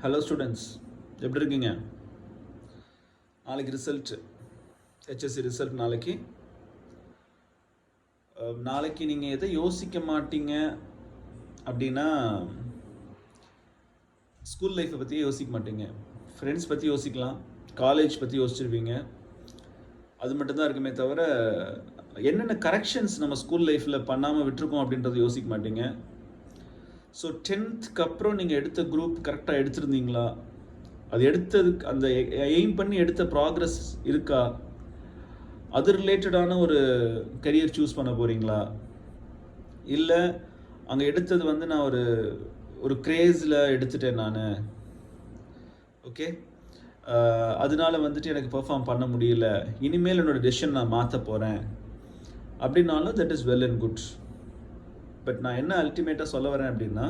Hello students, எப்படி இருக்கீங்க? நாளைக்கு ரிசல்ட், ஹெச்எஸ்சி ரிசல்ட் நாளைக்கு. நாளைக்கு நீங்கள் எதை யோசிக்க மாட்டீங்க அப்படின்னா, ஸ்கூல் லைஃப்பை பற்றி யோசிக்க மாட்டீங்க. ஃப்ரெண்ட்ஸ் பற்றி யோசிக்கலாம், காலேஜ் பற்றி யோசிச்சிருவீங்க. அது மட்டும்தான் இருக்குமே தவிர, என்னென்ன கரெக்ஷன்ஸ் நம்ம ஸ்கூல் லைஃப்பில் பண்ணாமல் விட்டுருக்கோம் அப்படின்றத யோசிக்க மாட்டீங்க. ஸோ 10th அப்புறம் நீங்கள் எடுத்த குரூப் கரெக்டாக எடுத்திருந்தீங்களா, அது எடுத்ததுக்கு அந்த எய்ம் பண்ணி எடுத்த ப்ராக்ரஸ் இருக்கா, அது ரிலேட்டடான ஒரு கரியர் சூஸ் பண்ண போகிறீங்களா, இல்லை அங்கே எடுத்தது வந்து நான் ஒரு க்ரேஸில் எடுத்துட்டேன் நான், ஓகே, அதனால வந்துட்டு எனக்கு பெர்ஃபார்ம் பண்ண முடியல, இனிமேல் என்னோடய டெசிஷன் நான் மாற்ற போகிறேன் அப்படின்னாலும் that is well and good. But நான் என்ன அல்டிமேட்டாக சொல்ல வரேன் அப்படின்னா,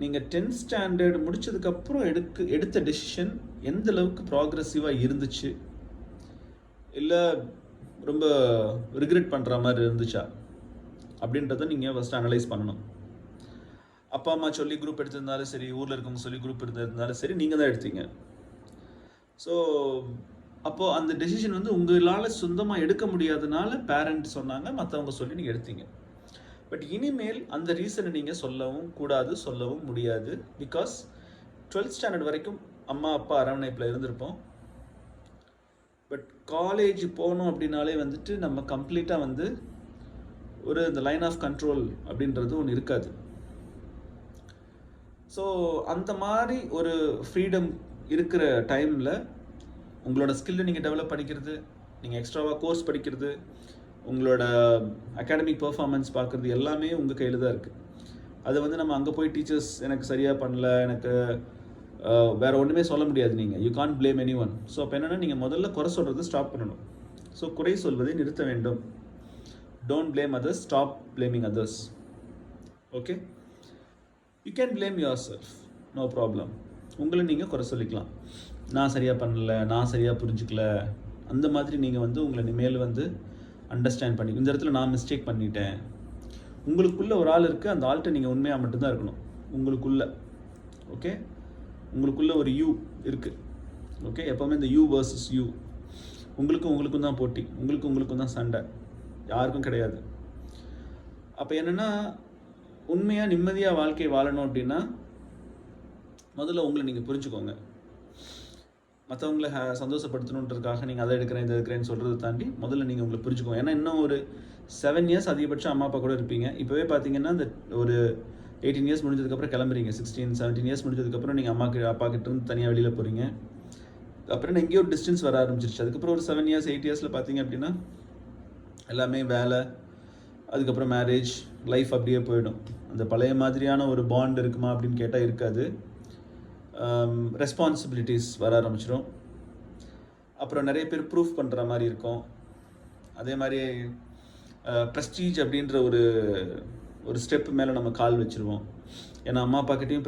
நீங்கள் 10th ஸ்டாண்டர்ட் முடித்ததுக்கப்புறம் எடுத்த டெசிஷன் எந்த அளவுக்கு ப்ராக்ரெசிவாக இருந்துச்சு, இல்லை ரொம்ப ரிக்ரெட் பண்ணுற மாதிரி இருந்துச்சா அப்படின்றத நீங்கள் ஃபஸ்ட்டு அனலைஸ் பண்ணணும். அப்பா அம்மா சொல்லி குரூப் எடுத்திருந்தாலும் சரி, ஊரில் இருக்கவங்க சொல்லி குரூப் எடுத்திருந்தாலும் சரி, நீங்கள் தான் எடுத்தீங்க. ஸோ அப்போது அந்த டெசிஷன் வந்து உங்களால் சொந்தமாக எடுக்க முடியாதனால பேரண்ட் சொன்னாங்க, மற்றவங்க சொல்லி நீங்கள் எடுத்தீங்க. பட் இனிமேல் அந்த ரீசனை நீங்கள் சொல்லவும் கூடாது, சொல்லவும் முடியாது. பிகாஸ் 12th ஸ்டாண்டர்ட் வரைக்கும் அம்மா அப்பா அரவணைப்பில் இருந்திருப்போம். பட் காலேஜ் போகணும் அப்படின்னாலே வந்துட்டு நம்ம கம்ப்ளீட்டாக வந்து இந்த லைன் ஆஃப் கண்ட்ரோல் அப்படின்றது ஒன்று இருக்காது. ஸோ அந்த மாதிரி ஒரு ஃப்ரீடம் இருக்கிற டைமில் உங்களோட ஸ்கில்லை நீங்கள் டெவலப் பண்ணிக்கிறது, நீங்கள் எக்ஸ்ட்ராவாக கோர்ஸ் படிக்கிறது, உங்களோட அகாடமிக் பர்ஃபார்மன்ஸ் பார்க்குறது எல்லாமே உங்கள் கையில் தான் இருக்குது. அதை வந்து நம்ம அங்கே போய் டீச்சர்ஸ் எனக்கு சரியாக பண்ணல, எனக்கு வேறு ஒன்றுமே சொல்ல முடியாது. நீங்கள் you can't blame any one. So அப்போ என்னென்னா, நீங்கள் முதல்ல குறை சொல்கிறது ஸ்டாப் பண்ணணும். ஸோ குறை சொல்வதை நிறுத்த வேண்டும். Don't blame others, stop blaming others. Okay, you can blame your self, no problem. உங்களை நீங்கள் குறை சொல்லிக்கலாம். நான் சரியாக பண்ணல, நான் சரியாக புரிஞ்சுக்கல, அந்த மாதிரி நீங்கள் வந்து உங்களை இனிமேல் வந்து அண்டர்ஸ்டாண்ட் பண்ணி, இந்த இடத்துல நான் மிஸ்டேக் பண்ணிட்டேன். உங்களுக்குள்ளே ஒரு ஆள் இருக்குது, அந்த ஆள்கிட்ட நீங்கள் உண்மையாக மட்டும்தான் இருக்கணும். உங்களுக்குள்ளே, ஓகே, உங்களுக்குள்ளே ஒரு யூ இருக்குது. ஓகே, எப்போவுமே இந்த யூ வர்சஸ் யூ, உங்களுக்கும் தான் போட்டி, உங்களுக்கும் தான் சண்டை, யாருக்கும் கிடையாது. அப்போ என்னென்னா, உண்மையாக நிம்மதியாக வாழ்க்கை வாழணும் அப்படின்னா முதல்ல உங்களை நீங்கள் புரிஞ்சுக்கோங்க. மற்றவங்களை சந்தோஷப்படுத்தணுன்றதுக்காக நீங்கள் அதை எடுக்கிறேன் இதை எடுக்கிறேன்னு சொல்கிறத தாண்டி முதல்ல நீங்கள் உங்களை புரிஞ்சுக்கோங்க. ஏன்னா இன்னும் ஒரு 7 years அதிகபட்சம் அம்மா அப்பா கூட இருப்பீங்க. இப்போவே பார்த்தீங்கன்னா இந்த ஒரு 18 years முடிஞ்சதுக்கப்புறம் கிளம்புறீங்க. 16-17 years முடிஞ்சதுக்கப்புறம் நீங்கள் அப்பா கிட்ட இருந்து தனியாக வெளியில் போகிறீங்க. அப்புறம் எங்கேயோ ஒரு டிஸ்டன்ஸ் வர ஆரம்பிச்சிருச்சு. அதுக்கப்புறம் ஒரு 7 years 8 yearsல பார்த்தீங்க அப்படின்னா எல்லாமே வேலை, அதுக்கப்புறம் மேரேஜ், லைஃப் அப்படியே போயிடும். அந்த பழைய மாதிரியான ஒரு பாண்ட் இருக்குமா அப்படின்னு கேட்டால் இருக்காது. ரெஸ்பான்சிபிலிட்டிஸ் வர ஆரம்பிச்சிடும். அப்புறம் நிறைய பேர் ப்ரூஃப் பண்ணுற மாதிரி இருக்கும். அதே மாதிரி ப்ரெஸ்டீஜ் அப்படின்ற ஒரு ஸ்டெப் மேலே நம்ம கால் வச்சுருவோம். ஏன்னா அம்மா அப்பாக்கிட்டையும்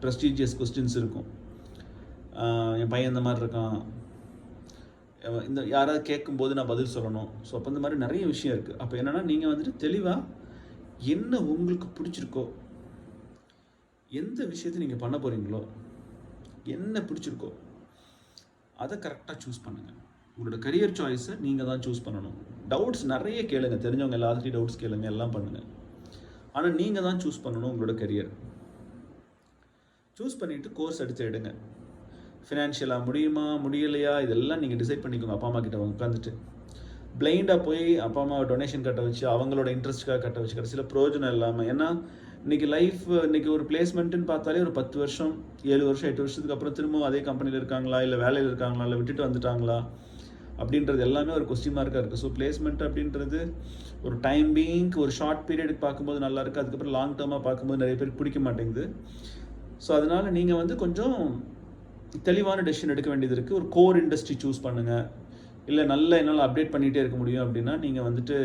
ப்ரெஸ்டீஜியஸ் கொஸ்டின்ஸ் இருக்கும். என் பையன் இந்த மாதிரி இருக்கான், இந்த யாராவது கேட்கும்போது நான் பதில் சொல்லணும். ஸோ அப்போ இந்த மாதிரி நிறைய விஷயம் இருக்குது. அப்போ என்னென்னா, நீங்கள் வந்துட்டு தெளிவாக என்ன உங்களுக்கு பிடிச்சிருக்கோ, எந்த விஷயத்தை நீங்கள் பண்ண போகிறீங்களோ, என்ன பிடிச்சிருக்கோ அதை கரெக்டாக சூஸ் பண்ணுங்கள். உங்களோட கரியர் சாய்ஸை நீங்கள் தான் சூஸ் பண்ணணும். டவுட்ஸ் நிறைய கேளுங்க, தெரிஞ்சவங்க எல்லாத்துலேயும் டவுட்ஸ் கேளுங்க, எல்லாம் பண்ணுங்கள். ஆனால் நீங்கள் தான் சூஸ் பண்ணணும் உங்களோட கரியர். சூஸ் பண்ணிவிட்டு கோர்ஸ் எடுத்து எடுங்க. ஃபினான்ஷியலாக முடியுமா முடியலையா இதெல்லாம் நீங்கள் டிசைட் பண்ணிக்கோங்க. அப்பா அம்மா கிட்ட உட்காந்துட்டு பிளைண்டாக போய் அப்பா அம்மாவை டொனேஷன் கட்ட வச்சு, அவங்களோட இன்ட்ரெஸ்ட்டுக்காக கட்ட வச்சு கடைசியில் பிரயோஜனம் இல்லாமல். ஏன்னா இன்றைக்கி இன்றைக்கி ஒரு பிளேஸ்மெண்ட்டுன்னு பார்த்தாலே ஒரு 10 வருஷம் 7 வருஷம் 8 வருஷத்துக்கு அப்புறம் திரும்ப அதே கம்பெனியில் இருக்காங்களா, இல்லை வேலையில் இருக்காங்களா, இல்லை விட்டுட்டு வந்துட்டாங்களா அப்படின்றது எல்லாமே ஒரு கொஸ்டின் மார்க்காக இருக்குது. ஸோ பிளேஸ்மெண்ட் அப்படின்றது ஒரு டைம் பீயிங்க்கு ஒரு ஷார்ட் பீரியடுக்கு பார்க்கும்போது நல்லா இருக்குது, அதுக்கப்புறம் லாங் டேர்மாக பார்க்கும்போது நிறைய பேருக்கு பிடிக்க மாட்டேங்குது. ஸோ அதனால் நீங்கள் வந்து கொஞ்சம் தெளிவான டெசிஷன் எடுக்க வேண்டியது இருக்குது. ஒரு கோர் இண்டஸ்ட்ரி சூஸ் பண்ணுங்கள். இல்லை என்னால் அப்டேட் பண்ணிகிட்டே இருக்க முடியும் அப்படின்னா நீங்கள் வந்துட்டு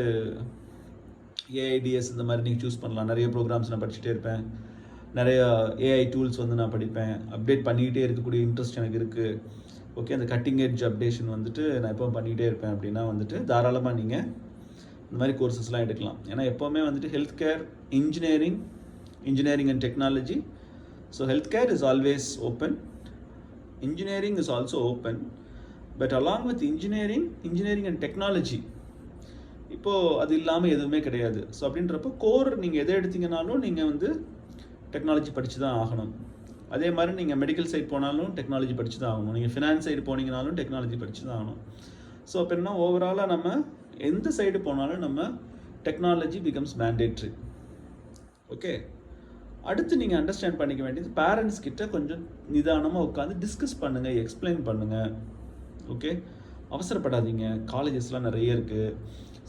ஏஐடிஎஸ் இந்த மாதிரி நீங்கள் சூஸ் பண்ணலாம். நிறைய ப்ரோக்ராம்ஸ் நான் படிச்சுட்டே இருப்பேன், நிறைய ஏஐ டூல்ஸ் வந்து நான் படிப்பேன், அப்டேட் பண்ணிக்கிட்டே இருக்கக்கூடிய இன்ட்ரெஸ்ட் எனக்கு இருக்குது. ஓகே, அந்த கட்டிங் எட்ஜ் அப்டேஷன் வந்துட்டு நான் எப்போ பண்ணிக்கிட்டே இருப்பேன் அப்படின்னா வந்துட்டு தாராளமாக நீங்கள் இந்த மாதிரி கோர்சஸ்லாம் எடுக்கலாம். ஏன்னா எப்போவுமே வந்துட்டு health care, engineering and technology so health care is always open, engineering is also open, but along with engineering and technology இப்போது அது இல்லாமல் எதுவுமே கிடையாது. ஸோ அப்படின்றப்போ கோர் நீங்கள் எதை எடுத்தீங்கனாலும் நீங்கள் வந்து டெக்னாலஜி படித்து தான் ஆகணும். அதே மாதிரி நீங்கள் மெடிக்கல் சைட் போனாலும் டெக்னாலஜி படித்து தான் ஆகணும். நீங்கள் ஃபினான்ஸ் சைடு போனீங்கனாலும் டெக்னாலஜி படித்து தான் ஆகணும். ஸோ அப்போ என்ன, ஓவராலாக நம்ம எந்த சைடு போனாலும் நம்ம டெக்னாலஜி பிகம்ஸ் மேண்டேட்ரி. ஓகே, அடுத்து நீங்கள் அண்டர்ஸ்டாண்ட் பண்ணிக்க வேண்டியது, பேரண்ட்ஸ் கிட்ட கொஞ்சம் நிதானமாக உட்காந்து டிஸ்கஸ் பண்ணுங்கள், எக்ஸ்பிளைன் பண்ணுங்கள். ஓகே, அவசரப்படாதீங்க. காலேஜஸ்லாம் நிறைய இருக்குது,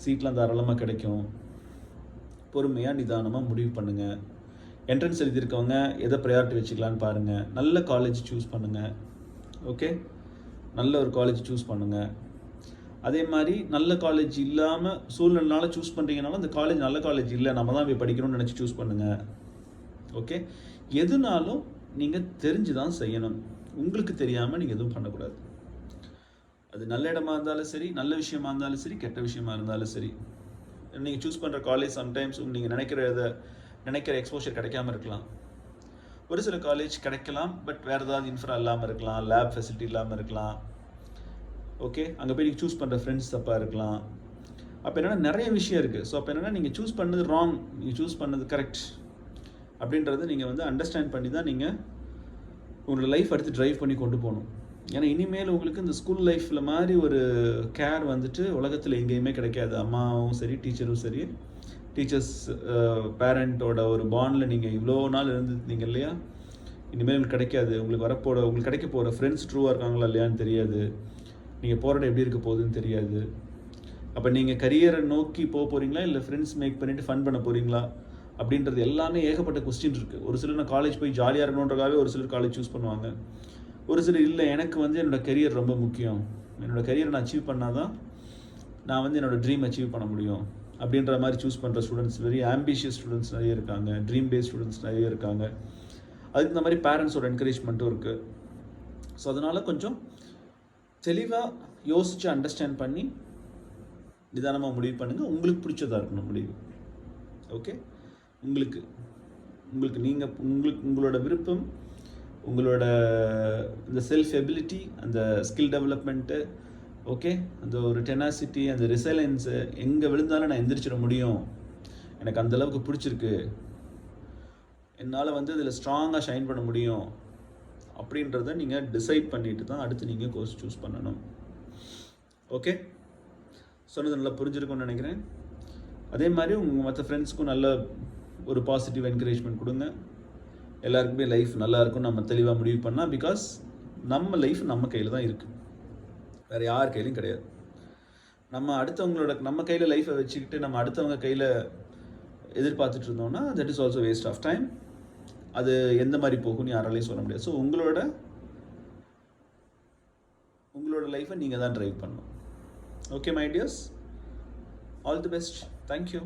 சீட்லாம் தாராளமாக கிடைக்கும். பொறுமையாக நிதானமாக முடிவு பண்ணுங்கள். என்ட்ரன்ஸ் எழுதியிருக்கவங்க எதை ப்ரையாரிட்டி வச்சுக்கலான்னு பாருங்கள். நல்ல காலேஜ் சூஸ் பண்ணுங்கள். ஓகே, நல்ல ஒரு காலேஜ் சூஸ் பண்ணுங்கள். அதே மாதிரி நல்ல காலேஜ் இல்லாமல் சூழ்நிலைனால சூஸ் பண்ணுறீங்கனாலும் அந்த காலேஜ் நல்ல காலேஜ் இல்லை, நம்ம தான் போய் படிக்கணும்னு நினச்சி சூஸ் பண்ணுங்கள். ஓகே, எதுனாலும் நீங்கள் தெரிஞ்சு தான் செய்யணும். உங்களுக்கு தெரியாமல் நீங்கள் எதுவும் பண்ணக்கூடாது. அது நல்ல இடமா இருந்தாலும் சரி, நல்ல விஷயமா இருந்தாலும் சரி, கெட்ட விஷயமா இருந்தாலும் சரி. நீங்கள் சூஸ் பண்ணுற காலேஜ் சம்டைம்ஸ் நீங்கள் நினைக்கிற எக்ஸ்போஷர் கிடைக்காம இருக்கலாம். ஒரு சில காலேஜ் கிடைக்கலாம், பட் வேறு ஏதாவது இன்ஃப்ரா இல்லாமல் இருக்கலாம், லேப் ஃபெசிலிட்டி இல்லாமல் இருக்கலாம். ஓகே, அங்கே போய் நீங்கள் சூஸ் பண்ணுற ஃப்ரெண்ட்ஸ் தப்பாக இருக்கலாம். அப்போ என்னென்னா நிறைய விஷயம் இருக்குது. ஸோ அப்போ என்னென்னா நீங்கள் சூஸ் பண்ணது ராங், நீங்கள் சூஸ் பண்ணது கரெக்ட் அப்படின்றத நீங்கள் வந்து அண்டர்ஸ்டாண்ட் பண்ணி தான் நீங்கள் உங்களோட லைஃப் அடுத்து ட்ரைவ் பண்ணி கொண்டு போகணும். ஏன்னா இனிமேல் உங்களுக்கு இந்த ஸ்கூல் லைஃப்பில் மாதிரி ஒரு கேர் வந்துட்டு உலகத்தில் எங்கேயுமே கிடைக்காது. அம்மாவும் சரி, டீச்சரும் சரி, டீச்சர்ஸ் பேரண்ட்டோட ஒரு பாண்டில் நீங்கள் இவ்வளோ நாள் இருந்தீங்க இல்லையா, இனிமேல் உங்களுக்கு கிடைக்காது. உங்களுக்கு கிடைக்க போகிற ஃப்ரெண்ட்ஸ் ட்ரூவாக இருக்காங்களா இல்லையான்னு தெரியாது. நீங்கள் போகிற இடம் எப்படி இருக்க போகுதுன்னு தெரியாது. அப்போ நீங்கள் கரியரை நோக்கி போகிறீங்களா இல்லை ஃப்ரெண்ட்ஸ் மேக் பண்ணிவிட்டு ஃபன் பண்ண போகிறீங்களா அப்படின்றது எல்லாமே ஏகப்பட்ட கொஸ்டின் இருக்குது. ஒரு சிலர் நான் காலேஜ் போய் ஜாலியாக இருக்கணுன்றக்காகவே ஒரு சிலர் காலேஜ் சூஸ் பண்ணுவாங்க. ஒரு சிலர் இல்லை, எனக்கு வந்து என்னோடய கரியர் ரொம்ப முக்கியம், என்னோடய கரியரை நான் அச்சீவ் பண்ணால் தான் நான் வந்து என்னோடய ட்ரீம் அச்சீவ் பண்ண முடியும் அப்படின்ற மாதிரி சூஸ் பண்ணுற ஸ்டூடெண்ட்ஸ், வெரி ஆம்பிஷியஸ் ஸ்டூடெண்ட்ஸ் நிறைய இருக்காங்க, ட்ரீம் பேஸ்ட் ஸ்டூடெண்ட்ஸ் நிறைய இருக்காங்க. அதுக்கு இந்த மாதிரி பேரண்ட்ஸோட என்கரேஜ்மெண்ட்டும் இருக்குது. ஸோ அதனால் கொஞ்சம் தெளிவாக யோசித்து அண்டர்ஸ்டாண்ட் பண்ணி நிதானமாக முடிவு பண்ணுங்கள். உங்களுக்கு பிடிச்சதாக இருக்கணும் முடிவு. ஓகே, உங்களுக்கு உங்களோட விருப்பம், உங்களோட இந்த செல்ஃப் எபிலிட்டி, அந்த ஸ்கில் டெவலப்மெண்ட்டு, ஓகே, அந்த ஒரு டெனாசிட்டி, அந்த ரிசைலன்ஸு, எங்கே விழுந்தாலும் நான் எந்திரிச்சிட முடியும், எனக்கு அந்தளவுக்கு பிடிச்சிருக்கு, என்னால் வந்து இதில் ஸ்ட்ராங்காக ஷைன் பண்ண முடியும் அப்படின்றத நீங்கள் டிசைட் பண்ணிவிட்டு தான் அடுத்து நீங்கள் கோர்ஸ் சூஸ் பண்ணணும். ஓகே, சொன்னது நல்லா புரிஞ்சிருக்கும்னு நினைக்கிறேன். அதே மாதிரி உங்கள் மற்ற ஃப்ரெண்ட்ஸுக்கும் நல்ல ஒரு பாசிட்டிவ் என்கரேஜ்மெண்ட் கொடுங்க. எல்லாருக்குமே லைஃப் நல்லா இருக்கும் நம்ம தெளிவாக முடிவு பண்ணால். பிகாஸ் நம்ம லைஃப் நம்ம கையில் தான் இருக்குது, வேறு யார் கையிலும் கிடையாது. நம்ம கையில் லைஃப்பை வச்சுக்கிட்டு நம்ம அடுத்தவங்க கையில் எதிர்பார்த்துட்டு இருந்தோம்னா that is also waste of time. அது எந்த மாதிரி போகும்னு யாராலையும் சொல்ல முடியாது. ஸோ உங்களோட லைஃப்பை நீங்கள் தான் ட்ரைவ் பண்ணணும். Okay my tears, all the best. Thank you.